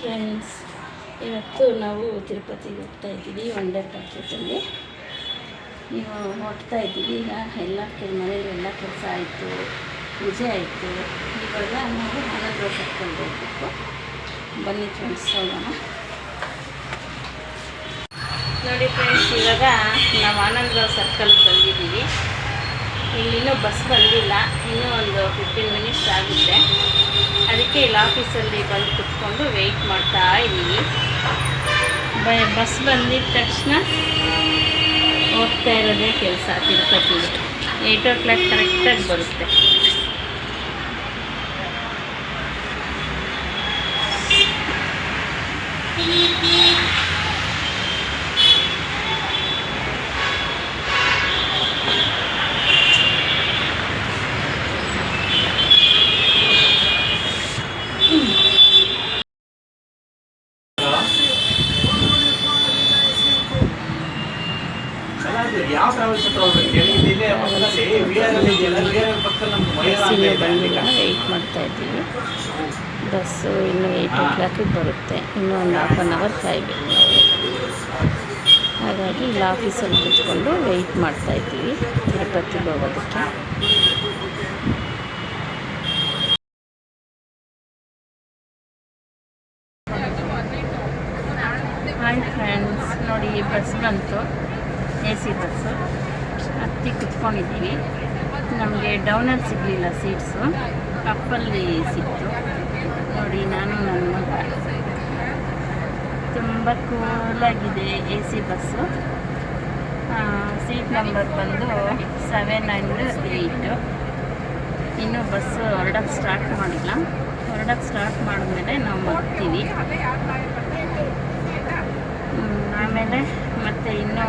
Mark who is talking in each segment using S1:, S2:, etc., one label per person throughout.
S1: Friends, ಇವತ್ತು ನಾವು ತಿರುಪತಿಗೆ ಹೋಗ್ತಾ ಇದ್ದೀವಿ. ವಂಡರ್ ಪ್ಯಾಕೇಜಲ್ಲಿ ನೀವು ಹೋಗ್ತಾ ಇದ್ದೀವಿ. ಈಗ ಎಲ್ಲ ಮನೇಲಿ ಎಲ್ಲ ಕೆಲಸ ಆಯಿತು, ಪೂಜೆ ಆಯಿತು. ಇವಾಗ ನಾವು ಆನಂದ ಸರ್ಕಲ್ ಹೋಗ್ಬೇಕು. ಬನ್ನಿ ಫ್ರೆಂಡ್ಸ್, ಹೋಗೋಣ. ನೋಡಿ ಫ್ರೆಂಡ್ಸ್, ಇವಾಗ ನಾವು ಆನಂದರಾವ್ ಸರ್ಕಲ್ಗೆ ಬಂದಿದ್ದೀವಿ. ಇಲ್ಲಿನ್ನೂ ಬಸ್ ಬಂದಿಲ್ಲ, ಇನ್ನೂ ಒಂದು 15 ಮಿನಿಟ್ಸ್ ಆಗುತ್ತೆ. ಅದಕ್ಕೆ ಇಲ್ಲಿ ಆಫೀಸಲ್ಲಿ ಬಂದು ಕುತ್ಕೊಂಡು ವೆಯ್ಟ್ ಮಾಡ್ತಾ ಇದ್ದೀವಿ. ಬಸ್ ಬಂದಿದ್ದ ತಕ್ಷಣ ಹೋಗ್ತಾ ಇರೋದೇ ಕೆಲಸ. ತಿರುಪತಿಗೆ 8 o'clock ಕರೆಕ್ಟಾಗಿ ಬರುತ್ತೆ.
S2: ಯಾವ ಟ್ರಾವೆಲ್ಸ್ ಹತ್ರ ಹೋಗ್ಬೇಕು?
S1: ಬಂದಿಲ್ಲ, ವೆಯ್ಟ್ ಮಾಡ್ತಾ ಇದ್ದೀವಿ. ಬಸ್ಸು ಇನ್ನೂ 8 o'clock ಬರುತ್ತೆ. ಇನ್ನೂ ಒಂದು ½ an hour ಕಾಯಬೇಕು ನಾವು. ಹಾಗಾಗಿ ಇಲ್ಲಿ ಆಫೀಸಲ್ಲಿ ಕೂತ್ಕೊಂಡು ವೆಯ್ಟ್ ಮಾಡ್ತಾ ಇದ್ದೀವಿ ತಿರುಪತಿಗೆ ಹೋಗೋದಕ್ಕೆ. ಹಾಯ್ ಫ್ರೆಂಡ್ಸ್, ನೋಡಿ ಬಸ್ ಬಂತು, AC ಬಸ್ಸು. ಹತ್ತಿ ಕುತ್ಕೊಂಡಿದ್ದೀವಿ. ನಮಗೆ ಡೌನಲ್ಲಿ ಸಿಗಲಿಲ್ಲ ಸೀಟ್ಸು, ಅಪ್ಪಲ್ಲಿ ಸಿಕ್ತು. ನೋಡಿ, ನಾನು ನನ್ನ ಮಗ. ತುಂಬ ಕೂಲಾಗಿದೆ AC ಬಸ್ಸು. ಸೀಟ್ ನಂಬರ್ ಬಂದು 7 and 8. ಇನ್ನೂ ಬಸ್ಸು ಹೊರಡೋಕ್ಕೆ ಸ್ಟಾರ್ಟ್ ಮಾಡಿಲ್ಲ. ಹೊರಡೋಕ್ಕೆ ಸ್ಟಾರ್ಟ್ ಮಾಡಿದ್ಮೇಲೆ ನಾವು ಮಗ್ತೀವಿ. ಆಮೇಲೆ ಮತ್ತೆ ಇನ್ನೂ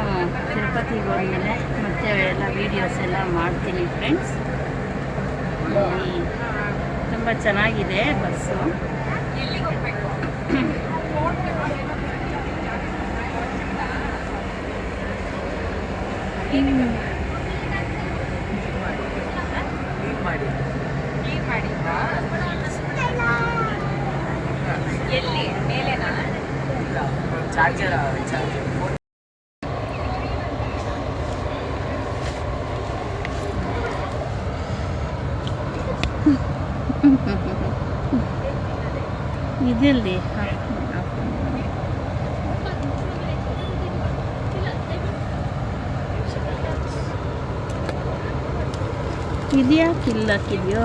S1: ತಿರುಪತಿಗೆ ಹೋದ್ಮೇಲೆ ಮತ್ತೆ ಎಲ್ಲ ವೀಡಿಯೋಸ್ ಎಲ್ಲ ಮಾಡ್ತೀನಿ ಫ್ರೆಂಡ್ಸ್. ತುಂಬ ಚೆನ್ನಾಗಿದೆ ಬಸ್ಸು.
S3: ಎಲ್ಲಿ ಮೇಲೆನಾ? ಚಾರ್ಜರ್
S1: ಇದೆಲ್ಲಿ ಇದ್ಯಾಕಿಲ್ಲ ಹಾಕಿದ್ಯೋ?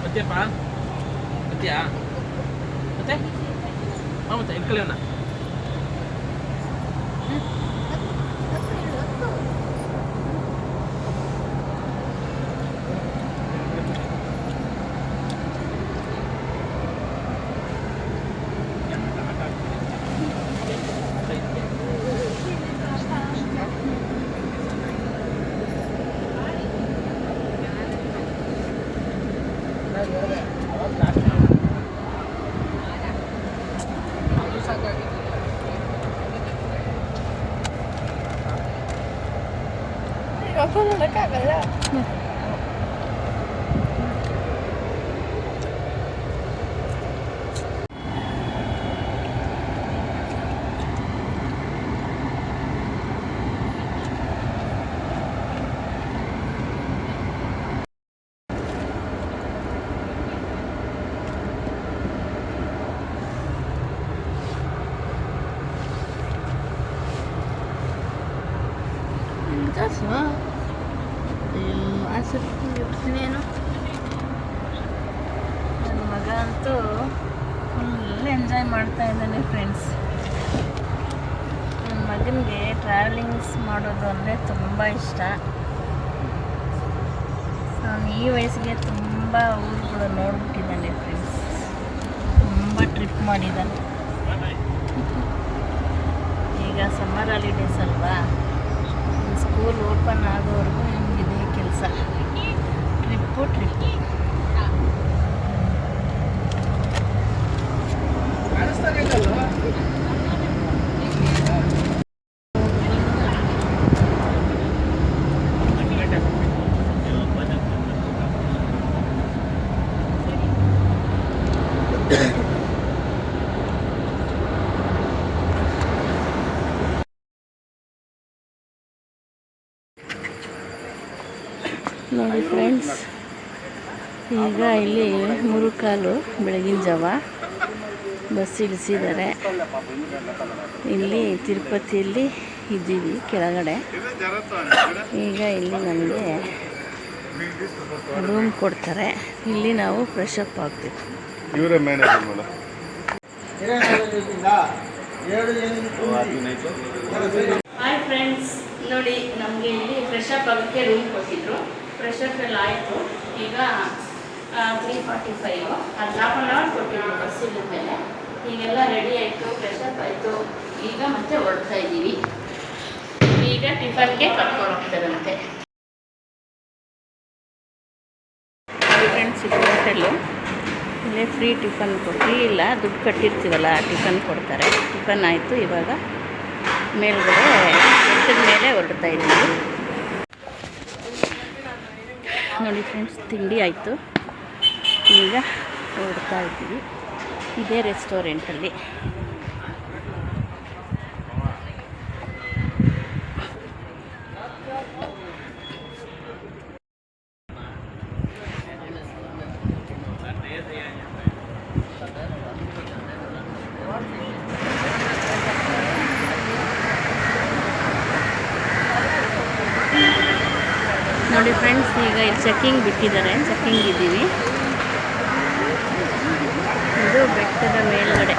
S2: ಮತ್ತೆಪ್ಪ ಮತ್ತೆಯಾ ಮತ್ತೆ ಮತ್ತೆ ಇಟ್ಕೊಳ್ಳೋಣ.
S1: ಎಂಜಾಯ್ ಮಾಡ್ತಾ ಇದ್ದಾನೆ ಫ್ರೆಂಡ್ಸ್. ನನ್ನ ಮಗನಿಗೆ ಟ್ರಾವೆಲಿಂಗ್ಸ್ ಮಾಡೋದು ಅಂದರೆ ತುಂಬ ಇಷ್ಟ. ಅವನು ಈ ವಯಸ್ಸಿಗೆ ತುಂಬ ಊರುಗಳು ನೋಡ್ಬಿಟ್ಟಿದ್ದಾನೆ ಫ್ರೆಂಡ್ಸ್. ತುಂಬ ಟ್ರಿಪ್ ಮಾಡಿದ್ದಾನೆ. ಈಗ ಸಮ್ಮರ್ ಹಾಲಿಡೇಸ್ ಅಲ್ವಾ, ಸ್ಕೂಲ್ ಓಪನ್ ಆಗೋವರೆಗೂ ನಮಗಿದೆ ಕೆಲಸ. ಟ್ರಿಪ್ಪು ನೋಡಿ ಫ್ರೆಂಡ್ಸ್, ಈಗ ಇಲ್ಲಿ 3:15 ಬೆಳಗಿನ ಜಾವ ಬಸ್ ಇಳಿಸಿದ್ದಾರೆ. ಇಲ್ಲಿ ತಿರುಪತಿಯಲ್ಲಿ ಇದ್ದೀವಿ ಕೆಳಗಡೆ. ಈಗ ಇಲ್ಲಿ ನಮಗೆ ರೂಮ್ ಕೊಡ್ತಾರೆ. ಇಲ್ಲಿ ನಾವು ಫ್ರೆಶ್ ಅಪ್ ಆಗ್ತೀವಿ. ಹಾಯ್ ಫ್ರೆಂಡ್ಸ್, ನೋಡಿ ನಮಗೆ ಇಲ್ಲಿ ಫ್ರೆಶ್ ಅಪ್ ಆಗೋಕ್ಕೆ ರೂಮ್ ಕೊಟ್ಟಿದ್ರು. ಫ್ರೆಶ್ ಅಪ್ ಎಲ್ಲ ಆಯಿತು. ಈಗ 3:45 ಅದು ½ ಕೊಟ್ಟಿದ್ರು ಬಸ್ ಇಳಿದ್ಮೇಲೆ. ಈಗೆಲ್ಲ ರೆಡಿ ಆಯಿತು, ಫ್ರೆಶ್ ಅಪ್ ಆಯಿತು. ಈಗ ಮತ್ತೆ ಹೊರಡ್ತಾ ಇದ್ದೀವಿ. ಈಗ ಟಿಫನ್ಗೆ ಕರ್ಕೊಂಡು ಹೋಗ್ತಾರಂತೆ. ಫ್ರೆಂಡ್ಸ್, ಇದು ಹೋಟೆಲ್ಲು. ಇಲ್ಲೇ ಫ್ರೀ ಟಿಫನ್ ಫ್ರೀ ಇಲ್ಲ, ದುಡ್ಡು ಕಟ್ಟಿರ್ತೀವಲ್ಲ, ಟಿಫನ್ ಕೊಡ್ತಾರೆ. ಟಿಫನ್ ಆಯಿತು. ಇವಾಗ ಮೇಲ್ಗಡೆ ಬೆಟ್ಟದ ಮೇಲೆ ಹೊರಡ್ತಾ ಇದ್ದೀವಿ. ನೋಡಿ ಫ್ರೆಂಡ್ಸ್, ತಿಂಡಿ ಆಯಿತು. ಈಗ ಹೊರಡ್ತಾ ಇದ್ದೀವಿ. ಇದೇ ರೆಸ್ಟೋರೆಂಟಲ್ಲಿ. ನೋಡಿ ಫ್ರೆಂಡ್ಸ್, ಈಗ ಇಲ್ಲಿ ಚೆಕ್ಕಿಂಗ್ ಬಿಟ್ಟಿದ್ದಾರೆ. ಚೆಕ್ಕಿಂಗ್ ಇದ್ದೀವಿ. ಇದು ಬೆಟ್ಟದ ಮೇಲ್ಗಡೆ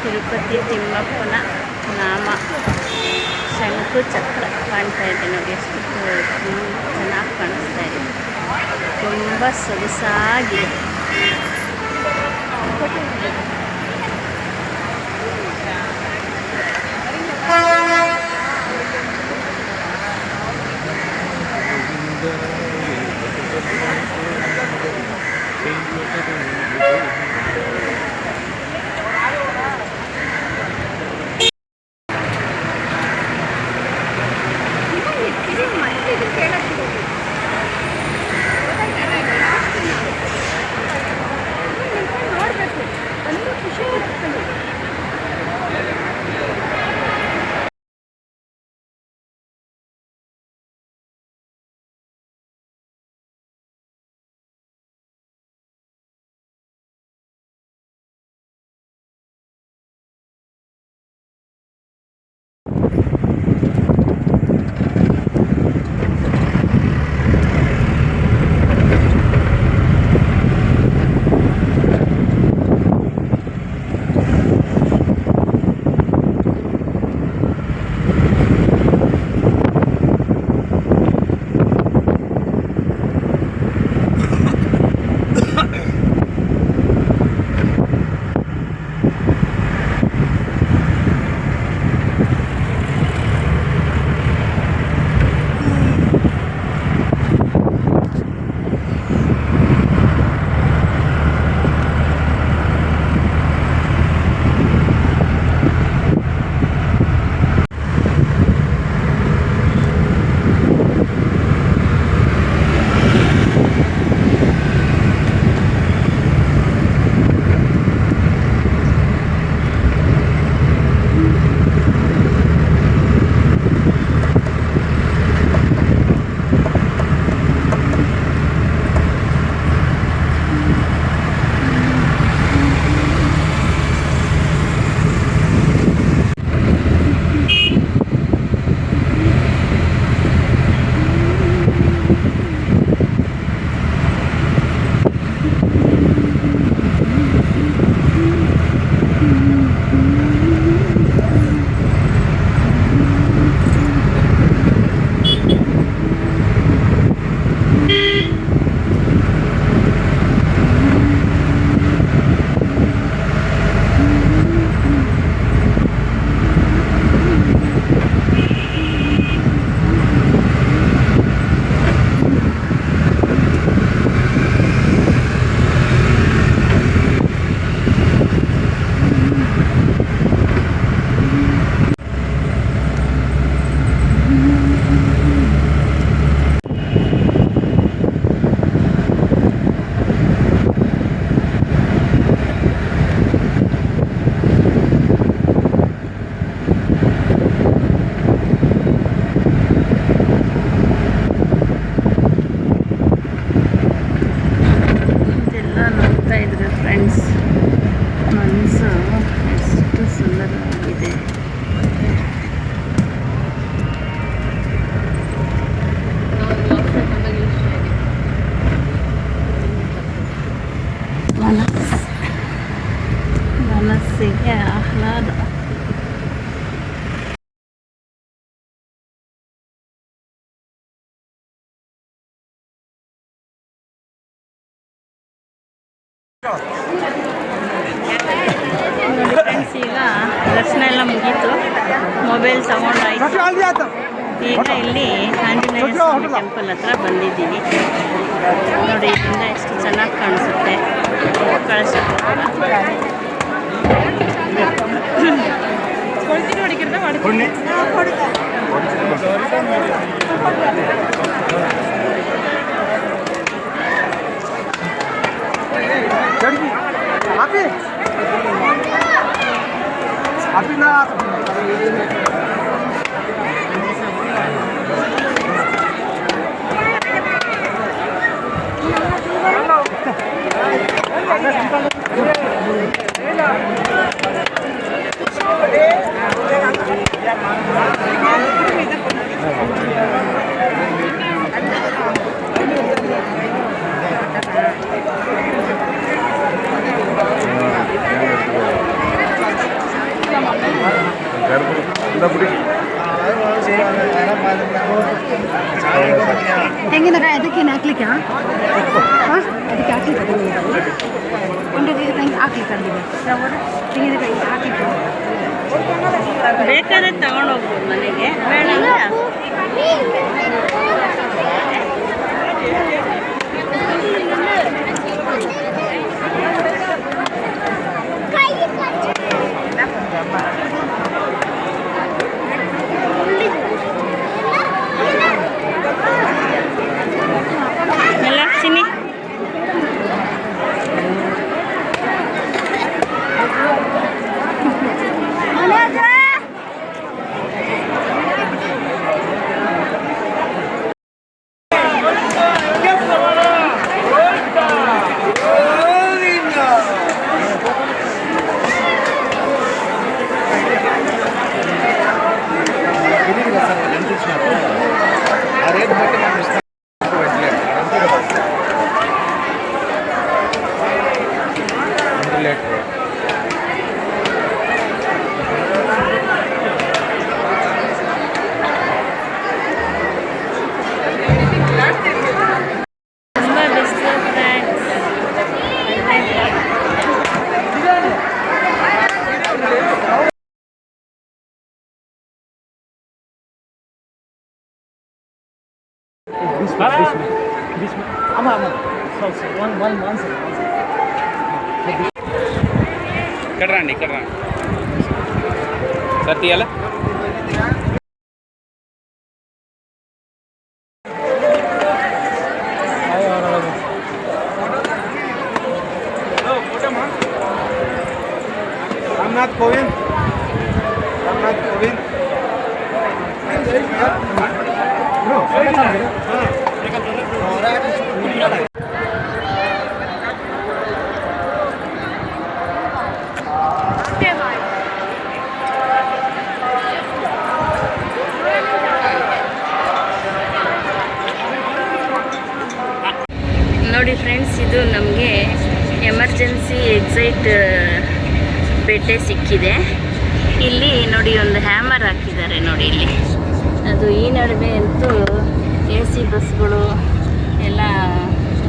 S1: ತಿರುಪತಿ ತಿಮ್ಮಪ್ಪನ ನಾಮ ಶಂಕು ಚಕ್ರ ಕಾಣ್ತಾ ಇದೆ. ನೋಡಿ ಎಷ್ಟು ಚೆನ್ನಾಗಿ ಕಾಣಿಸ್ತಾ ಇದೆ. ತುಂಬ ಸೊಗಸಾಗಿದೆ. ಕಲರ್ ಇದೆ. ಮನಸ್ಸಿಗೆ ಆಹ್ಲಾದ. ನೋಡಿ ಫ್ರೆಂಡ್ಸ್, ಈಗ ದರ್ಶನ ಎಲ್ಲ ಮುಗೀತು, ಮೊಬೈಲ್ ತಗೊಂಡಾಯ್ತು. ಈಗ ಇಲ್ಲಿ ಆಂಜನೇಯ ಸ್ವಾಮಿ ಟೆಂಪಲ್ ಹತ್ರ ಬಂದಿದ್ದೀವಿ. ನೋಡಿ ಇದರಿಂದ ಎಷ್ಟು ಚೆನ್ನಾಗಿ ಕಾಣಿಸುತ್ತೆ ಕಳಶ.
S3: ತೆಂಗಿನಕಾಯಿ ಅದಕ್ಕೆ ಹಾಕ್ಲಿಕ್ಕೆ ಅದಕ್ಕೆ ಹಾಕ್ಲಿಕ್ಕೆ ತೆಂಗಿನಕಾಯಿ ಹಾಕ್ಲಿಕ್ಕೆ ತೆಂಗಿನಕಾಯಿ ಹಾಕ್ಲಿಕ್ಕೆ
S1: ಬೇಕಾದ್ರೆ ತಗೊಂಡೋಗ್ಬೋದು ಮನೆಗೆ, ಬೇಡ ಎಲ್ಲ ಚಿನ್ನಿ.
S2: ఇక్కడ రండి సార్ తీయాలా?
S4: रामनाथ कोविंद
S1: ನೋಡಿ ಫ್ರೆಂಡ್ಸ್, ಇದು ನಮಗೆ ಎಮರ್ಜೆನ್ಸಿ ಎಕ್ಸೈಟ್ ಪೇಟೆ ಸಿಕ್ಕಿದೆ. ಇಲ್ಲಿ ನೋಡಿ ಒಂದು ಹ್ಯಾಮರ್ ಹಾಕಿದ್ದಾರೆ ನೋಡಿ ಇಲ್ಲಿ. ಅದು ಈ ನಡುವೆ ಅಂತೂ AC ಬಸ್ಗಳು ಎಲ್ಲ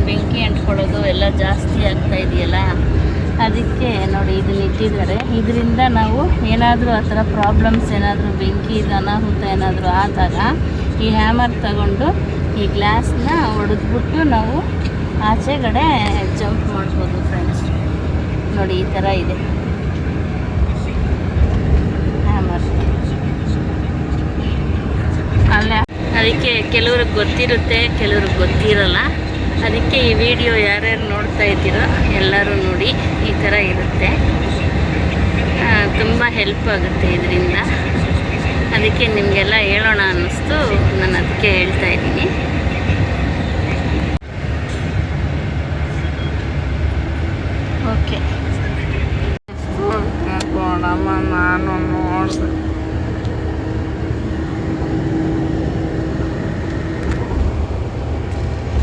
S1: ಬೆಂಕಿ ಅಂಟ್ಕೊಳ್ಳೋದು ಎಲ್ಲ ಜಾಸ್ತಿ ಆಗ್ತಾ ಇದೆಯಲ್ಲ, ಅದಕ್ಕೆ ನೋಡಿ ಇದನ್ನ ಇಟ್ಟಿದ್ದಾರೆ. ಇದರಿಂದ ನಾವು ಏನಾದರೂ ಆ ಥರ ಪ್ರಾಬ್ಲಮ್ಸ್, ಏನಾದರೂ ಬೆಂಕಿ ಅನಾಹುತ ಏನಾದರೂ ಆದಾಗ ಈ ಹ್ಯಾಮರ್ ತಗೊಂಡು ಈ ಗ್ಲಾಸ್ನ ಹೊಡೆದ್ಬಿಟ್ಟು ನಾವು ಆಚೆಗಡೆ ಜಂಪ್ ಮಾಡ್ಬೋದು ಫ್ರೆಂಡ್ಸ್. ನೋಡಿ ಈ ಥರ ಇದೆ ಹ್ಯಾಮರ್. ಅಲ್ಲೇ ಅದಕ್ಕೆ ಕೆಲವ್ರಿಗೆ ಗೊತ್ತಿರುತ್ತೆ, ಕೆಲವ್ರಿಗೆ ಗೊತ್ತಿರಲ್ಲ. ಅದಕ್ಕೆ ಈ ವಿಡಿಯೋ ಯಾರ್ಯಾರು ನೋಡ್ತಾ ಇದ್ದೀರೋ ಎಲ್ಲರೂ ನೋಡಿ, ಈ ಥರ ಇರುತ್ತೆ. ತುಂಬ ಹೆಲ್ಪ್ ಆಗುತ್ತೆ ಇದರಿಂದ. ಅದಕ್ಕೆ ನಿಮಗೆಲ್ಲ ಹೇಳೋಣ ಅನ್ನಿಸ್ತು, ನಾನು ಅದಕ್ಕೆ ಹೇಳ್ತಾ ಇದ್ದೀನಿ.